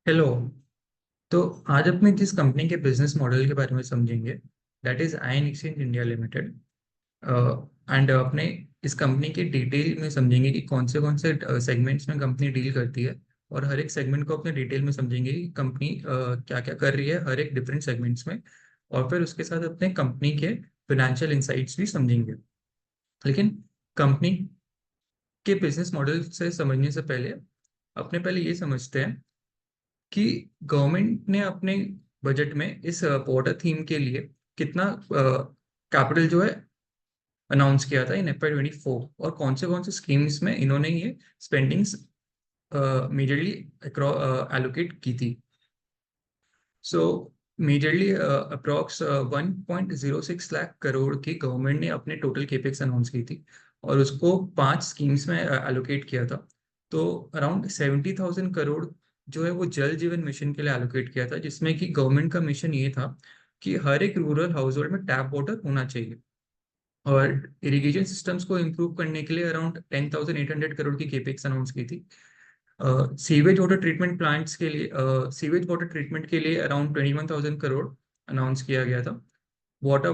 Hello. तो आज अपने जिस कंपनी के बिजनेस मॉडल के बारे में समझेंगे, that is ion exchange India limited. And अपने इस कंपनी के डिटेल में समझेंगे कि कौन से सेगमेंट्स में कंपनी डील करती है। और हर एक सेगमेंट को अपने डिटेल में समझेंगे कि कंपनी क्या क्या कर रही है हर एक डिफरेंट सेगमेंट्स में। और फिर उसके साथ अपने कंपनी के फाइनेंशियल इंसाइट्स भी समझेंगे। लेकिन कंपनी के बिजनेस मॉडल से समझने से पहले अपने पहले ये समझते हैं कि गवर्नमेंट ने अपने बजट में इस वाटर थीम के लिए कितना कैपिटल जो है अनाउंस किया था इन FY 24, और कौन से स्कीम्स में इन्होंने ये स्पेंडिंग्स मेजरली एलोकेट की थी। सो मेजरली अप्रॉक्स 1.06 लाख करोड़ की गवर्नमेंट ने अपने टोटल केपेक्स अनाउंस की थी, और उसको 5 स्कीम्स में एलोकेट किया था। तो अराउंड 70,000 करोड़ जो है वो जल जीवन मिशन के लिए एलोकेट किया था, जिसमें कि गवर्नमेंट का मिशन ये था कि हर एक रूरल हाउस होल्ड में टैप वाटर होना चाहिए। और इरिगेशन सिस्टम्स को इम्प्रूव करने के लिए अराउंड 10,800 करोड़ की केपेक्स अनाउंस की थी। सीवेज वाटर ट्रीटमेंट के लिए अराउंड 21,000 करोड़ अनाउंस किया गया था। वाटर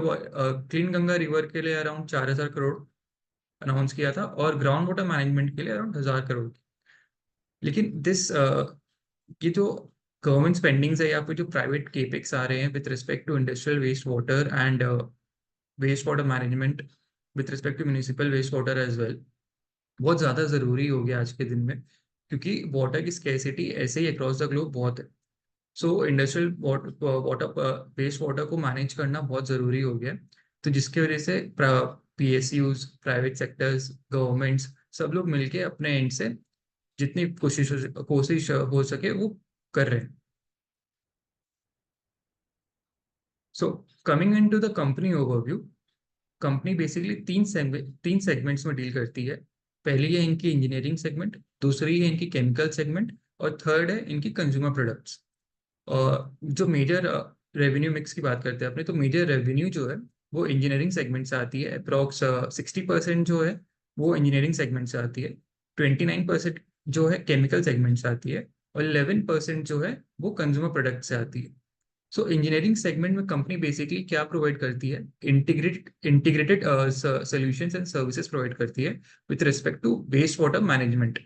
क्लीन गंगा रिवर के लिए अराउंड 4,000 करोड़ अनाउंस किया था, और ग्राउंड वाटर मैनेजमेंट के लिए अराउंड 1,000 करोड़। लेकिन ये जो गवर्नमेंट स्पेंडिंग्स है या फिर जो प्राइवेट केपेक्स आ रहे हैं with respect to industrial waste water and waste water management, with respect to municipal waste water as well, बहुत ज़्यादा ज़रूरी हो गया आज के दिन में, क्योंकि वाटर की स्केर्सिटी ऐसे ही अक्रॉस द ग्लोब बहुत है। So industrial water waste water को मैनेज करना बहुत ज़रूरी हो गया है। तो जिसकी वजह से PSUs, प्राइवेट सेक्टर्स, गवर्नमेंट्स, सब लोग मिलके अपने एंड से जितनी कोशिश हो सके वो कर रहे हैं। So coming into the company overview, company basically तीन सेगमेंट्स में डील करती है। पहली है इनकी इंजीनियरिंग सेगमेंट, दूसरी है इनकी केमिकल सेगमेंट, और थर्ड है इनकी कंज्यूमर प्रोडक्ट्स। और जो मेजर रेवेन्यू मिक्स की बात करते हैं अपने, तो मेजर रेवेन्यू जो है वो इंजीनियरिंग सेगमेंट से आती है। अप्रॉक्स 60% जो है वो इंजीनियरिंग सेगमेंट से आती है, 29% जो है केमिकल सेगमेंट से आती है, और 11% जो है वो कंज्यूमर प्रोडक्ट से आती है। सो इंजीनियरिंग सेगमेंट में कंपनी बेसिकली क्या प्रोवाइड करती है, integrated solutions and services provide करती है with respect to waste water management.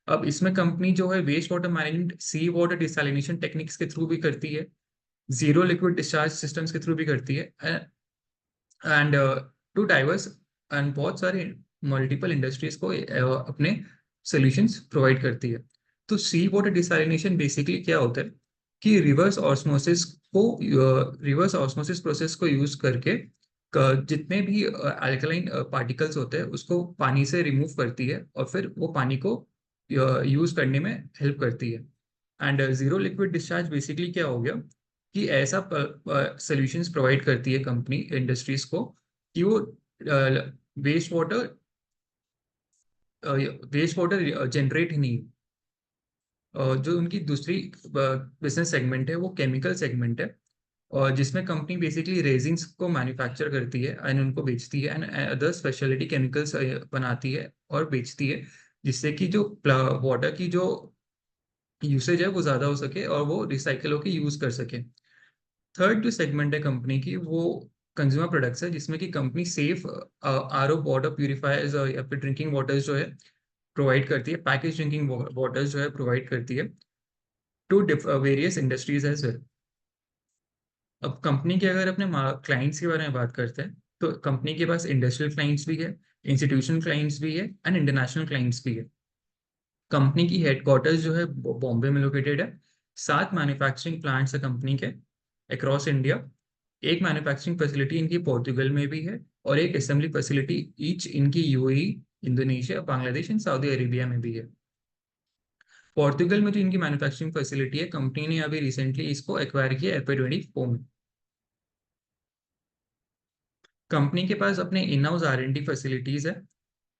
अब इसमें कंपनी जो है waste water management sea water desalination techniques के थ्रू भी करती है, जीरो लिक्विड डिस्चार्ज सिस्टम्स के थ्रू भी करती है, एंड टू डाइवर्स एंड बहुत सारे मल्टीपल इंडस्ट्रीज को अपने सॉल्यूशंस प्रोवाइड करती है। तो सी वाटर डिसैलिनेशन बेसिकली क्या होता है कि रिवर्स ऑस्मोसिस प्रोसेस को यूज करके जितने भी अल्कलाइन पार्टिकल्स होते हैं उसको पानी से रिमूव करती है, और फिर वो पानी को यूज करने में हेल्प करती है। And zero liquid discharge basically क्या हो गया कि ऐसा सॉल्यूशंस प्रोवाइड करती है कंपनी इंडस्ट्रीज को कि वो waste water waste water generate ही नहीं। जो उनकी दूसरी बिजनेस सेगमेंट है वो केमिकल सेगमेंट है, और जिसमें कंपनी बेसिकली रेजिन्स को मैन्युफैक्चर करती है एंड उनको बेचती है, एंड अदर स्पेशलिटी केमिकल्स बनाती है और बेचती है, जिससे कि जो वाटर की जो यूसेज है वो ज़्यादा हो सके और वो रिसाइकल होकर यूज़ कर सके। थर्ड जो सेगमेंट है कंपनी की वो कंज्यूमर प्रोडक्ट्स है, जिसमें कि company safe RO water purifiers या फिर ड्रिंकिंग वाटर्स जो है प्रोवाइड करती है, पैकेज ड्रिंकिंग वाटर्स जो है प्रोवाइड करती है to various industries as well. अब कंपनी के अगर अपने क्लाइंट्स के बारे में बात करते हैं, तो कंपनी के पास इंडस्ट्रियल क्लाइंट्स भी है, इंस्टीट्यूशनल क्लाइंट्स भी है, एंड इंटरनेशनल क्लाइंट्स भी है। कंपनी की हेडक्वार्टर्स जो है बॉम्बे में लोकेटेड है। 7 मैन्युफैक्चरिंग प्लांट्स है कंपनी के अक्रॉस इंडिया। एक मैन्युफैक्चरिंग फैसिलिटी इनकी पोर्टुगल में भी है, और एक असेंबली फैसिलिटी ईच इनकी UAE, Indonesia, Bangladesh and Saudi Arabia में भी है। पोर्टुगल में जो इनकी मैन्युफैक्चरिंग फैसिलिटी है, कंपनी ने अभी रिसेंटली इसको एक्वायर किया FY 24 में। कंपनी के पास अपने इन हाउस R&D फैसिलिटीज है,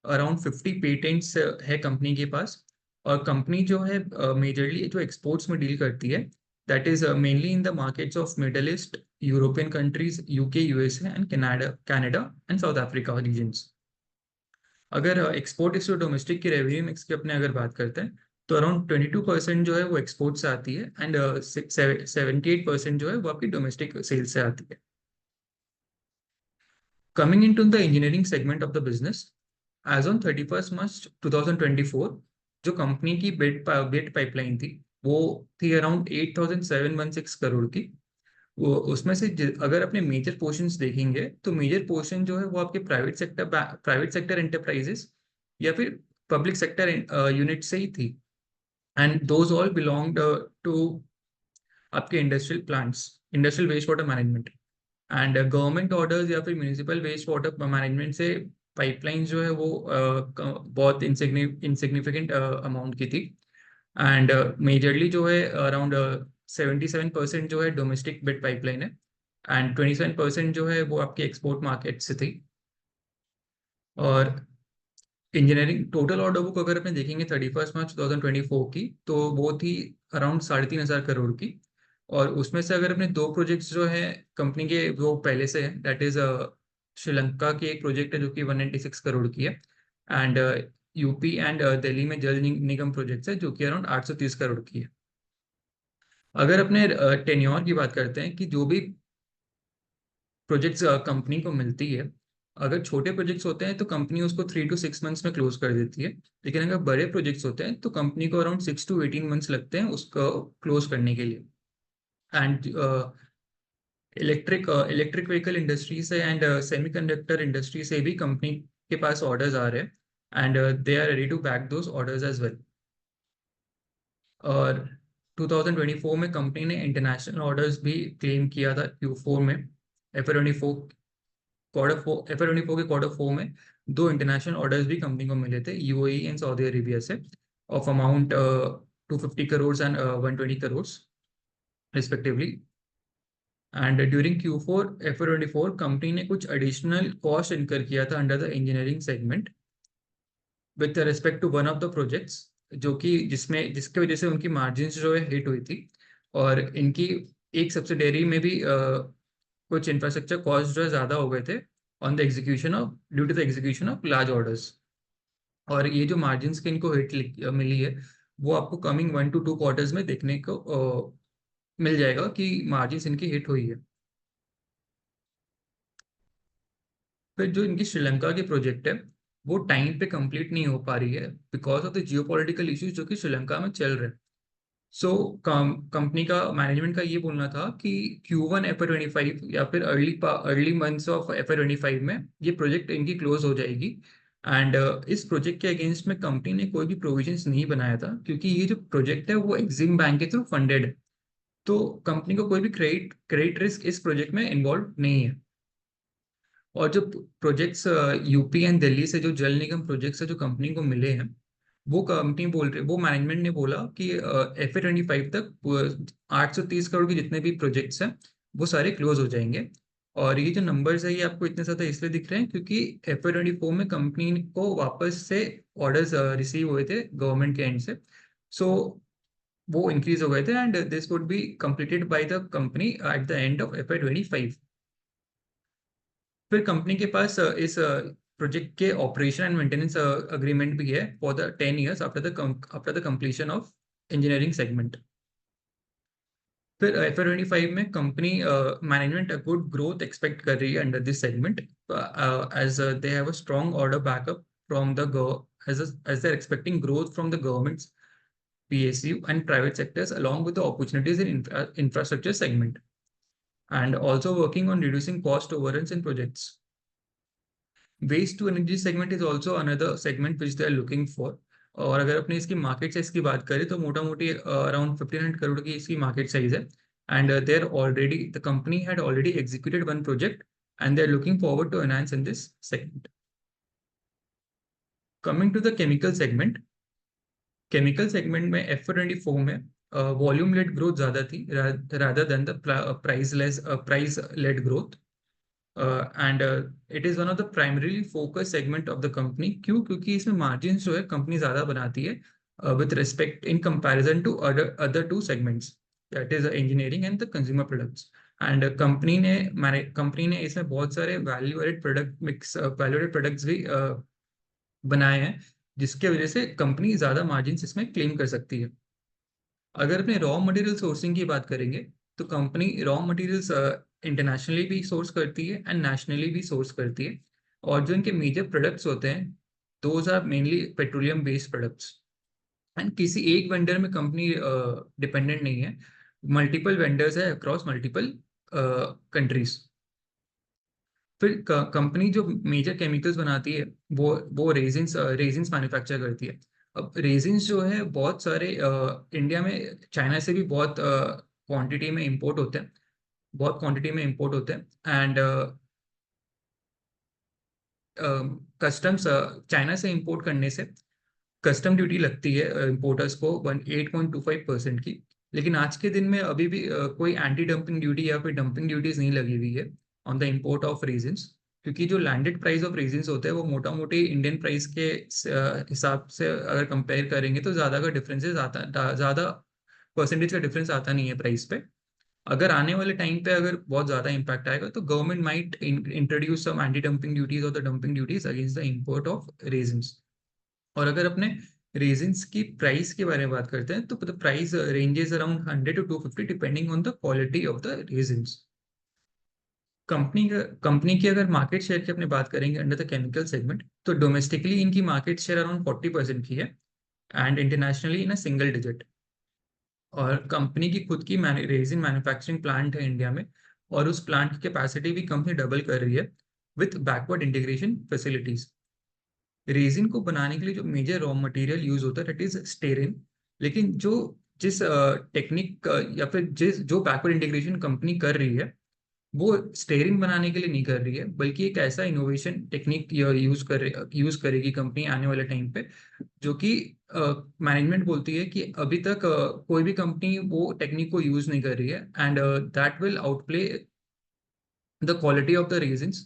अराउंड 50 पेटेंट्स है कंपनी के पास। और कंपनी जो है मेजरली जो एक्सपोर्ट्स में डील करती है, that is mainly in the markets of middle east, European countries, UK, USA and Canada Canada and South Africa regions. अगर एक्सपोर्ट इस डोमेस्टिक की रेवेन्यू मिक्स की अपने अगर बात करते हैं, तो अराउंड 22% जो है वो एक्सपोर्ट से आती है, एंड 78% जो है वो आपकी डोमेस्टिक सेल्स से आती है। Coming into the engineering segment of the business, as on 31 March 2024, जो कंपनी की बिड पाइपलाइन थी वो थी अराउंड 8,716 करोड़ की। वो उसमें से अगर अपने मेजर पोर्शंस देखेंगे तो मेजर पोर्शन जो है वो आपके प्राइवेट सेक्टर एंटरप्राइजेस या फिर पब्लिक सेक्टर यूनिट से ही थी, and those all belonged to आपके industrial plants, industrial waste water management, and government orders या फिर म्यूनिसिपल वेस्ट वाटर मैनेजमेंट से पाइपलाइन जो है वो बहुत इंसिग्निफिकेंट अमाउंट की थी। एंड मेजरली जो है अराउंड 77% जो है डोमेस्टिक बिड पाइपलाइन है, एंड 27% जो है वो आपके एक्सपोर्ट मार्केट से थी। और इंजीनियरिंग टोटल ऑर्डर बुक अगर अपने देखेंगे 31 मार्च 2024 की, तो वो थी अराउंड 3,500 करोड़ की। और उसमें से अगर अपने दो प्रोजेक्ट्स जो है कंपनी के वो पहले से है, दैट इज श्रीलंका की एक प्रोजेक्ट है जो कि 196 करोड़ की है, एंड यूपी एंड दिल्ली में जल निगम प्रोजेक्ट्स है जो कि अराउंड 830 करोड़ की है। अगर अपने टेन्योर की बात करते हैं कि जो भी प्रोजेक्ट्स कंपनी को मिलती है, अगर छोटे प्रोजेक्ट्स होते हैं तो कंपनी उसको 3 to 6 मंथ्स में क्लोज कर देती है, लेकिन अगर बड़े प्रोजेक्ट्स होते हैं तो कंपनी को अराउंड 6 to 18 मंथ्स लगते हैं उसको क्लोज करने के लिए। एंड इलेक्ट्रिक व्हीकल इंडस्ट्री से एंड सेमीकंडक्टर इंडस्ट्री से भी कंपनी के पास ऑर्डर्स आ रहे हैं, and they are ready to back those orders as well. और 2024 में कंपनी ने इंटरनेशनल ऑर्डर्स भी क्लेम किया था Q4 में। एफ 24 के Q4 में दो इंटरनेशनल ऑर्डर्स भी कंपनी को मिले थे, यूएई एंड सऊदी अरेबिया से, of amount 250 crore and 120 crore respectively. And during Q4 F24 company ने कुछ एडिशनल कॉस्ट इनकर किया था under the engineering segment with respect to one of the projects, जो कि जिसके वजह से उनकी मार्जिन्स जो है हिट हुई थी। और इनकी एक सब्सिडेरी में भी कुछ इंफ्रास्ट्रक्चर कॉस्ट जो है ज़्यादा हो गए थे on the execution of due to the execution of large orders. और ये जो मार्जिन्स की इनको हिट मिली है वो आपको कमिंग 1 to 2 क्वार्टर्स में देखने को मिल जाएगा कि मार्जिन्स इनकी हिट हुई है। फिर जो इनकी श्रीलंका की प्रोजेक्ट है वो टाइम पे कंप्लीट नहीं हो पा रही है because of the geopolitical issues जो कि श्रीलंका में चल रहे हैं। सो कंपनी का मैनेजमेंट का ये बोलना था कि Q1 FY25 या फिर अर्ली मंथ्स ऑफ FY25 में ये प्रोजेक्ट इनकी क्लोज हो जाएगी। एंड इस प्रोजेक्ट के अगेंस्ट में कंपनी ने कोई भी प्रोविजंस नहीं बनाया था क्योंकि ये जो प्रोजेक्ट है वो एग्जिम बैंक के थ्रू फंडेड है, तो कंपनी को कोई भी क्रेडिट रिस्क इस प्रोजेक्ट में इन्वॉल्व नहीं है। और जो प्रोजेक्ट्स यूपी एंड दिल्ली से जो जल निगम प्रोजेक्ट्स है जो कंपनी को मिले हैं, वो मैनेजमेंट ने बोला कि FY25 तक 830 करोड़ के जितने भी प्रोजेक्ट्स हैं वो सारे क्लोज हो जाएंगे। और ये जो नंबर्स है ये आपको इतने ज्यादा इसलिए दिख रहे हैं क्योंकि FY24 में कंपनी को वापस से ऑर्डर्स रिसीव हुए थे गवर्नमेंट के एंड से, सो वो इंक्रीज हो गए थे, and this would be completed by the company at the end of FY25। फिर कंपनी के पास इस प्रोजेक्ट के ऑपरेशन एंड मेंटेनेंस अग्रीमेंट भी है for the 10 years after the completion of engineering segment. फिर FY25 में company management good growth expect कर रही है under this segment, as they have a strong order backup from the as they're expecting growth from the government's PSU and private sectors along with the opportunities in infrastructure segment, and also working on reducing cost overruns in projects. Waste to energy segment is also another segment which they are looking for. और अगर अपने इसकी market size की बात करें तो मोटा मोटी अराउंड 1,500 करोड़ की इसकी मार्केट साइज है, and there already the company had already executed one project and they are looking forward to enhance in this segment. Coming to the chemical segment में F24 में वॉल्यूम लेड ग्रोथ ज्यादा थी rather than the price led growth, and it is one of the primarily focus segment of the company. क्यों? क्योंकि इसमें margin जो है company ज्यादा बनाती है with respect in comparison to other two segments, that is engineering and the consumer products. And company ने इसमें बहुत सारे वैल्यू एडेड प्रोडक्ट्स भी बनाए हैं जिसके वजह से कंपनी ज़्यादा मार्जिन इसमें क्लेम कर सकती है। अगर अपने रॉ मटेरियल सोर्सिंग की बात करेंगे तो कंपनी रॉ मटेरियल्स इंटरनेशनली भी सोर्स करती है एंड नेशनली भी सोर्स करती है। और जो इनके मेजर प्रोडक्ट्स होते हैं those are mainly petroleum based products. And किसी एक वेंडर में कंपनी डिपेंडेंट नहीं है, मल्टीपल वेंडर्स है अक्रॉस मल्टीपल कंट्रीज। फिर कंपनी जो मेजर केमिकल्स बनाती है वो रेजिन्स मैन्युफैक्चर करती है। अब रेजिन्स जो है बहुत सारे इंडिया में चाइना से भी बहुत क्वांटिटी में इंपोर्ट होते हैं, बहुत क्वांटिटी में इंपोर्ट होते हैं। एंड कस्टम्स चाइना से इंपोर्ट करने से कस्टम ड्यूटी लगती है इंपोर्टर्स को 8.25% की। लेकिन आज के दिन में अभी भी कोई एंटी डंपिंग ड्यूटी या फिर डंपिंग ड्यूटीज नहीं लगी हुई है on the import of resins, क्योंकि जो लैंडेड प्राइस ऑफ रेजिन्स होते हैं वो मोटा मोटी इंडियन प्राइस के हिसाब से अगर कंपेयर करेंगे तो ज़्यादा का डिफरेंसेस आता, ज़्यादा परसेंटेज का डिफरेंस आता नहीं है प्राइस पे। अगर आने वाले टाइम पे अगर बहुत ज़्यादा इम्पैक्ट आएगा तो government might introduce some anti dumping duties और the dumping duties against the import of resins. और अगर अपने रेजिन्स की प्राइस के बारे में बात करते हैं तो price ranges around 100 to 250 depending on the quality of the resins. Company की अगर मार्केट शेयर की अपनी बात करेंगे अंडर द केमिकल सेगमेंट तो डोमेस्टिकली इनकी मार्केट शेयर अराउंड 40% की है and internationally in a single digit. और कंपनी की खुद की रेजिन मैन्युफैक्चरिंग प्लांट है इंडिया में, और उस प्लांट की कैपेसिटी भी कंपनी डबल कर रही है with backward integration facilities. Resin को बनाने के लिए जो मेजर रॉ मटेरियल यूज होता है दैट इज स्टेरिन। लेकिन जिस टेक्निक या फिर जिस जो बैकवर्ड इंटीग्रेशन कंपनी कर रही है वो स्टेरिन बनाने के लिए नहीं कर रही है, बल्कि एक ऐसा इनोवेशन टेक्निक यूज करेगी कंपनी आने वाले टाइम पे, जो कि मैनेजमेंट बोलती है कि अभी तक कोई भी कंपनी वो टेक्निक को यूज नहीं कर रही है and that will Outplay the quality of the resins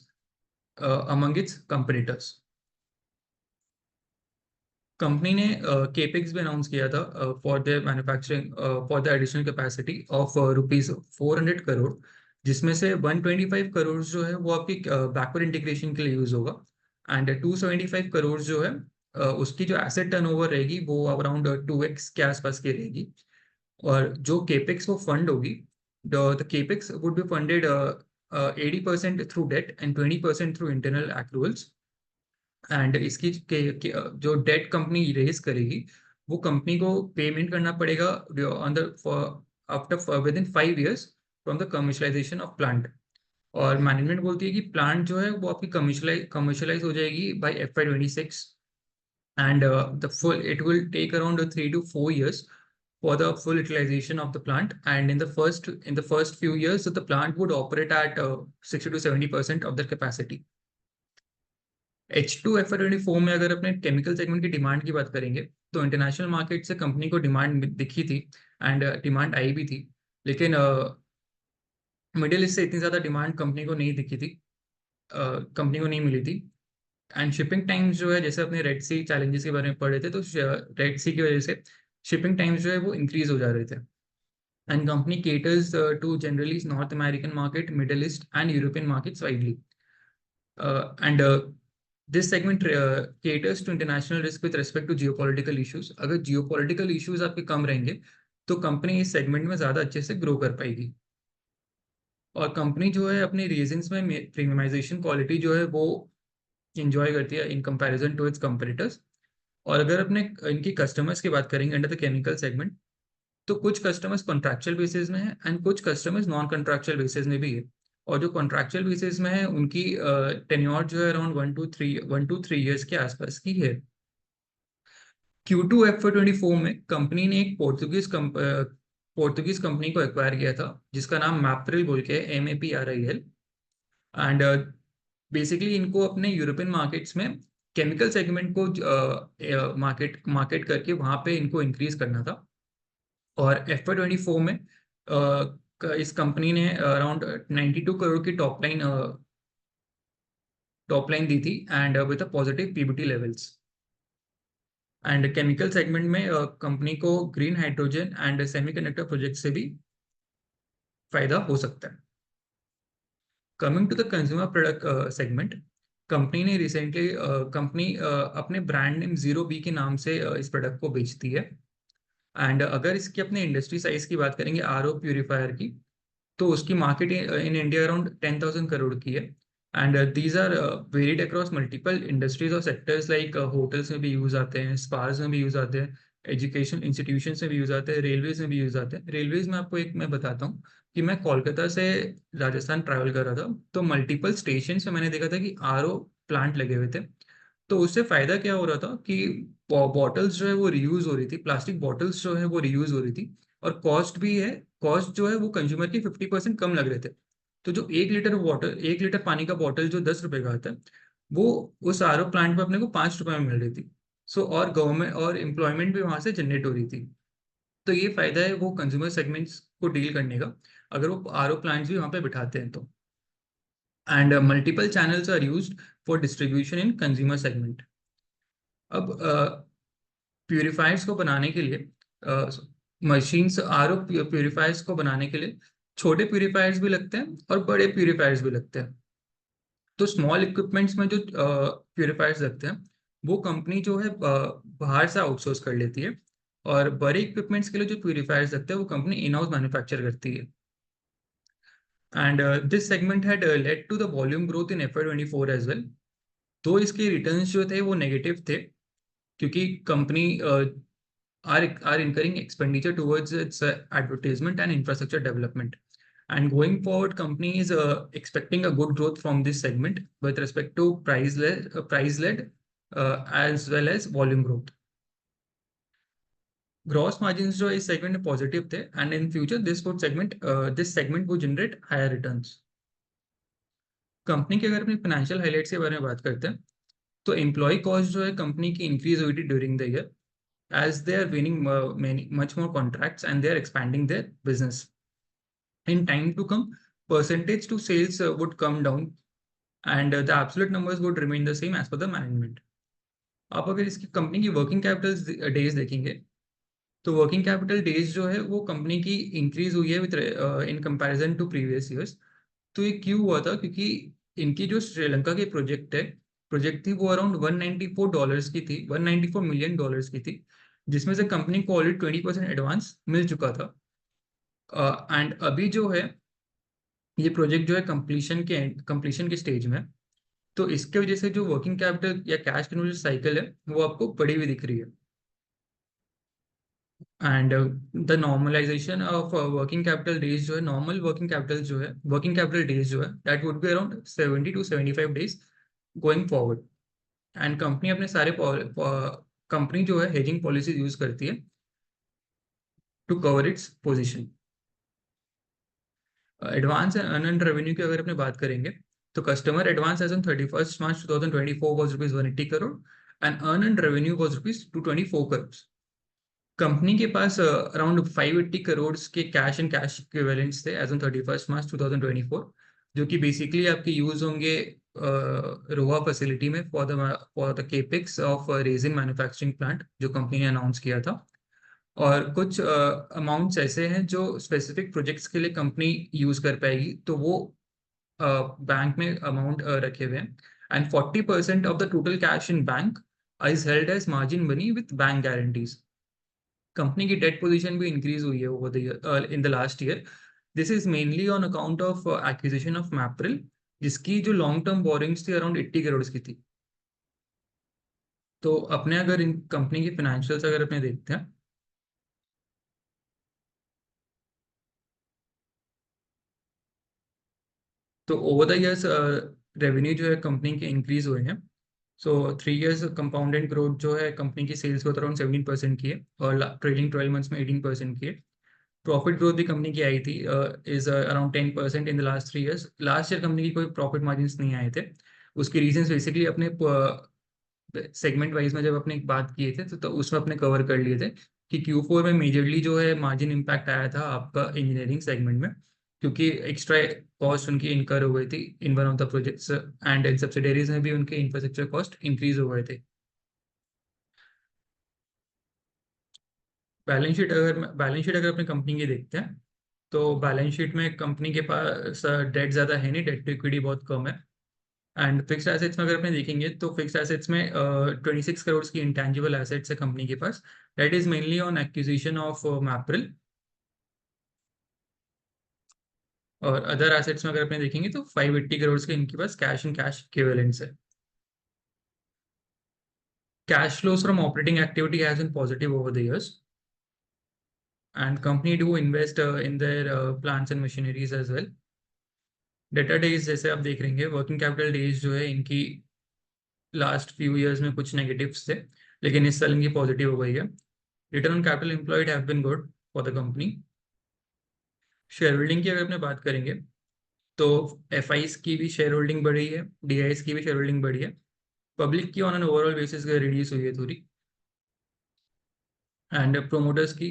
among it's competitors. Company ने केपेक्स भी अनाउंस किया था for the manufacturing for the additional capacity of ₹400 crore, जिसमें से 125 करोड़ जो है वो आपकी बैकवर्ड इंटीग्रेशन के लिए यूज होगा एंड 275 करोड़ जो है उसकी जो एसेट टर्नओवर रहेगी वो अराउंड 2x के आसपास की रहेगी। और जो केपेक्स वो फंड होगी, the capex would be funded 80% through debt and 20% through internal accruals. And इसकी जो डेट कंपनी रेज करेगी वो कंपनी को पेमेंट करना पड़ेगा on the after with in 5 years from the commercialisation of plant. और मैनेजमेंट बोलती है कि प्लांट जो है वो आपकी कमर्शलाइज हो जाएगी by FY 26 and the full it will take around 3 to 4 years for the full utilization of the plant, and in the first few years the plant would operate at 60 to 70% of their capacity। H2 FY 24 में अगर अपने chemical segment की demand की बात करेंगे तो international market से company को डिमांड दिखी थी एंड डिमांड आई भी थी। लेकिन मिडिल ईस्ट से इतनी ज़्यादा डिमांड कंपनी को नहीं दिखी थी, कंपनी को नहीं मिली थी। एंड शिपिंग टाइम्स जो है, जैसे अपने रेड सी चैलेंजेस के बारे में पढ़ रहे थे, तो रेड सी की वजह से शिपिंग टाइम्स जो है वो इंक्रीज हो जा रहे थे। And company caters to generally North American market, middle east and European markets widely. And this segment caters to international risk with respect to geopolitical issues। अगर geopolitical issues आपके कम रहेंगे तो कंपनी इस सेगमेंट में ज़्यादा अच्छे से ग्रो कर पाएगी। और कंपनी जो है अपने रीजन्स में प्रीमियमाइजेशन क्वालिटी जो है वो इंजॉय करती है in comparison to its competitors. और अगर अपने इनकी कस्टमर्स की बात करेंगे अंडर द केमिकल सेगमेंट तो कुछ कस्टमर्स कॉन्ट्रैक्चुअल बेसिस में है एंड कुछ कस्टमर्स नॉन कॉन्ट्रैक्चुअल बेसिस में भी है। और जो कॉन्ट्रैक्चुअल बेसिस में है उनकी टेन्योर जो है अराउंड 1 to 3 years के आसपास की है। Q2 FY 24 में कंपनी ने एक पोर्तुगीज कंपनी को एक्वायर किया था जिसका नाम मैप्रिल बोल के MAPRIL। एंड बेसिकली इनको अपने यूरोपियन मार्केट्स में केमिकल सेगमेंट को मार्केट करके वहां पे इनको इंक्रीज करना था। और FY 24 में इस कंपनी ने अराउंड 92 करोड़ की टॉप लाइन दी थी and with a positive PBT levels. And chemical segment में कंपनी को green hydrogen and semiconductor project से भी फायदा हो सकता है। Coming to the consumer product segment, company ने रिसेंटली कंपनी अपने ब्रांड नेम 0B के नाम से इस प्रोडक्ट को बेचती है। एंड अगर इसकी अपने इंडस्ट्री साइज की बात करेंगे आरओ प्यूरिफायर की, तो उसकी market in India around 10,000 crore की है। And these are varied across multiple industries और सेक्टर्स, लाइक होटल्स में भी यूज आते हैं, स्पास में भी यूज आते हैं, एजुकेशन इंस्टीट्यूशन में भी यूज आते हैं, रेलवेज में भी यूज आते हैं। रेलवेज में आपको एक मैं बताता हूँ कि मैं कोलकाता से राजस्थान ट्रैवल कर रहा था, तो मल्टीपल स्टेशन में मैंने देखा था कि आरओ प्लांट लगे हुए थे। तो उससे फायदा क्या हो रहा था कि बॉटल्स जो है वो रियूज हो रही थी, प्लास्टिक बॉटल्स जो है वो रियूज हो रही थी, और कॉस्ट भी है, कॉस्ट जो है वो कंज्यूमर की 50% कम लग रहे थे। तो जो 1 लीटर पानी का बॉटल जो 10 रुपए का आता है, वो उस आरओ प्लांट में अपने को 5 रुपए में मिल रही थी। सो और गवर्नमेंट और एम्प्लॉयमेंट भी वहां से जनरेट हो रही थी। तो ये फायदा है वो कंज्यूमर सेगमेंट्स को डील करने का, अगर वो आरओ प्लांट्स भी वहां पे बिठाते हैं तो। And multiple channels are used for distribution in consumer segment. अब प्यूरिफायर्स को बनाने के लिए, मशीन्स आरओ प्यूरिफायर्स को बनाने के लिए छोटे प्यूरिफायर्स भी लगते हैं और बड़े प्यूरिफायर्स भी लगते हैं। तो स्मॉल इक्विपमेंट्स में जो प्यूरिफायर्स लगते हैं, वो कंपनी जो है बाहर से आउटसोर्स कर लेती है। और बड़े इक्विपमेंट्स के लिए जो प्यूरिफायर्स लगते हैं वो कंपनी इन हाउस मैन्युफैक्चर करती है। And this segment had led to the volume growth in FY 24 as well. तो इसके रिटर्न्स जो थे वो नेगेटिव थे, क्योंकि company are incurring expenditure towards its advertisement and infrastructure development. And going forward, company is expecting a good growth from this segment with respect to price led as well as volume growth. Gross margins जो इस segment में positive थे, and in future this segment will generate higher returns. Company के अगर अपने financial highlights के बारे में बात करते हैं, तो एम्प्लॉय कॉस्ट जो है कंपनी की इंक्रीज हुई थी during the year, as they are winning much more contracts and they are expanding their business. In time to come, percentage to sales would come down, and the absolute numbers would remain the same as per the management. आप अगर इसकी company की working capital days देखेंगे, तो working capital days जो है वो company की इंक्रीज हुई है with in comparison to previous years. तो ये क्यों हुआ था? क्योंकि इनकी जो श्रीलंका की प्रोजेक्ट थी वो अराउंड $194 की थी, $194 million की थी, जिसमें से कंपनी को ऑलरेडी 20% एडवांस मिल चुका था। एंड अभी जो है ये प्रोजेक्ट जो है कंप्लीशन के स्टेज में है। तो इसके वजह से जो वर्किंग कैपिटल या कैश कन्वर्जन साइकिल है वो आपको बड़ी हुई दिख रही है। And the normalisation of working capital days जो है, नॉर्मल वर्किंग कैपिटल डेज जो है that would be around 70 to 75 days going forward. And company जो है हेजिंग पॉलिसी यूज करती है to cover its position. Advance and unearned revenue की अगर अपने बात करेंगे, तो customer advance as on 31 March 2024 was rupees 180 crore and earned revenue was rupees 224 crores. Company के पास अराउंड 580 करोड़ के कैश एंड कैश इक्विवेलेंट्स थे एज ऑन 31 March 2024, जो कि बेसिकली आपके यूज होंगे रोहा फैसिलिटी में for the capex of resin manufacturing plant जो company ने अनाउंस किया था। और कुछ अमाउंट्स ऐसे हैं जो स्पेसिफिक प्रोजेक्ट्स के लिए कंपनी यूज कर पाएगी, तो वो बैंक में अमाउंट रखे हुए हैं। And 40% of the total cash in bank is held as margin money with bank guarantees. Company की डेट पोजीशन भी इंक्रीज हुई है over the year in the last year. This is mainly on account of acquisition of Mapril, जिसकी जो long term borrowings थी around 80 crore की थी। तो अपने अगर इन कंपनी की फाइनेंशियल्स अगर अपने देखते हैं, तो ओवर द इयर्स रेवेन्यू जो है कंपनी के इंक्रीज हुए हैं। सो 3 years कंपाउंडेड ग्रोथ जो है कंपनी की सेल्स ग्रोथ अराउंड 17% की है, और ट्रेलिंग 12 months में 18% की है। प्रॉफिट ग्रोथ भी कंपनी की आई थी, is around 10% in the last 3 years। Last year company की कोई प्रॉफिट मार्जिन नहीं आए थे। उसके रीजन बेसिकली अपने सेगमेंट वाइज में जब अपने एक बात किए थे, तो उसमें अपने कवर कर लिए थे कि Q4 में मेजरली जो है मार्जिन इम्पैक्ट आया था आपका इंजीनियरिंग सेगमेंट में, क्योंकि एक्स्ट्रा कॉस्ट उनकी इनकर हो गई थी in one of the projects, and in subsidiaries में भी उनके इंफ्रास्ट्रक्चर कॉस्ट इंक्रीज हो गए थे। बैलेंस शीट अगर अपनी कंपनी की देखते हैं, तो बैलेंस शीट में कंपनी के पास डेट ज़्यादा है नहीं, डेट टू इक्विटी बहुत कम है। एंड फिक्स्ड एसेट्स में अगर अपने देखेंगे तो फिक्स्ड एसेट्स में 26 करोड़ की इंटेंजिबल एसेट्स है कंपनी के पास, that is mainly on acquisition of Mapril. और अदर एसेट्स में अगर अपने देखेंगे तो 580 करोड़ के इनके पास कैश एंड कैश इक्विवेलेंट्स है। Cash flows from operating activity has been positive over the years, and company do invest in their plants and machineries as well. Debtor days जैसे आप देख रहे हैं, वर्किंग कैपिटल डेज जो है इनकी last few years में कुछ नेगेटिव्स थे, लेकिन इस साल इनकी पॉजिटिव हो गई है। Return on capital employed have been good for the company. Shareholding की अगर अपने बात करेंगे तो एफ की भी शेयर होल्डिंग बढ़ी है, डी की भी शेयर होल्डिंग बढ़ी है, पब्लिक की on an overall basis reduce हुई है थोड़ी, एंड प्रोमोटर्स की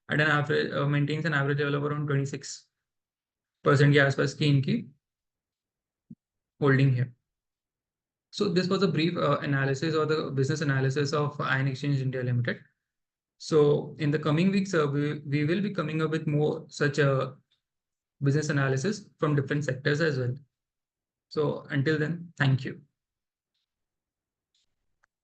at an average maintains an average level of around 26% के आसपास की इनकी होल्डिंग है। So this was a brief analysis or the business analysis of Ion Exchange India Limited. So in the coming weeks, we will be coming up with more such a business analysis from different sectors as well. So until then, thank you.